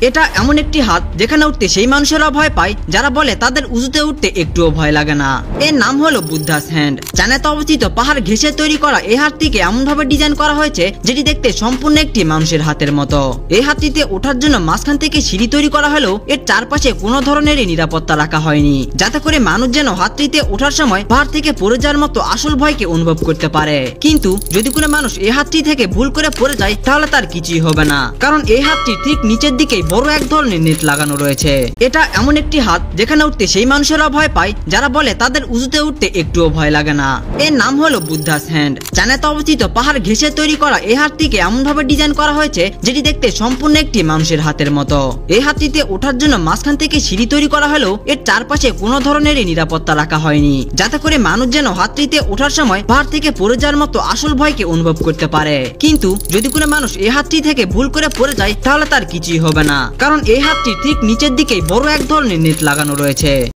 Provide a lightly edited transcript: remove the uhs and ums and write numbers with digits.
এটা এমন একটি হাত যেখানে উঠতে সেই মানুষেরা ভয় পায় যারা বলে তাদের উঁচুতে উঠতে একটুও ভয় লাগে না। এর নাম হলো বুদ্ধাস হ্যান্ড। চায়নাতে অবস্থিত পাহাড় ঘেঁষে তৈরি করা এই হাতটিকে এমন ভাবে ডিজাইন করা হয়েছে যেটি দেখতে সম্পূর্ণ একটি মানুষের হাতের মতো। এই হাতটিতে ওঠার জন্য মাঝখান থেকে সিঁড়ি তৈরি করা হলেও এর চারপাশে কোনো ধরনের নিরাপত্তা রাখা হয়নি, যাতে করে মানুষ যেন হাতটিতে ওঠার সময় পাহাড় থেকে পড়ে যাওয়ার মতো আসল ভয়কে অনুভব করতে পারে। কিন্তু যদি কোনো মানুষ এই হাতটি থেকে ভুল করে পড়ে যায় তাহলে তার কিছুই হবে না, কারণ এই হাতটি ঠিক নিচের দিকেই বড় এক ধরনের নেট লাগানো রয়েছে। এটা এমন একটি হাত যেখানে উঠতে সেই মানুষেরা ভয় পায় যারা বলে তাদের উঁচুতে উঠতে একটুও ভয় লাগে না। এর নাম হলো বুদ্ধাস হ্যান্ড। চায়নাতে অবস্থিত পাহাড় ঘেঁষে তৈরি করা এই হাতটিকে এমন ভাবে ডিজাইন করা হয়েছে যেটি দেখতে সম্পূর্ণ একটি মানুষের হাতের মতো। এই হাতটিতে ওঠার জন্য মাঝখান থেকে সিঁড়ি তৈরি করা হলেও এর চারপাশে কোনো ধরনের নিরাপত্তা রাখা হয়নি, যাতে করে মানুষ যেন হাতটিতে ওঠার সময় পাহাড় থেকে পড়ে যাওয়ার মতো আসল ভয়কে অনুভব করতে পারে। কিন্তু যদি কোনো মানুষ এই হাতটি থেকে ভুল করে পড়ে যায় তাহলে তার কিছুই হবে না, কারণ এই হাতটি ঠিক নিচের দিকেই বড় এক ধরনের নেট লাগানো রয়েছে।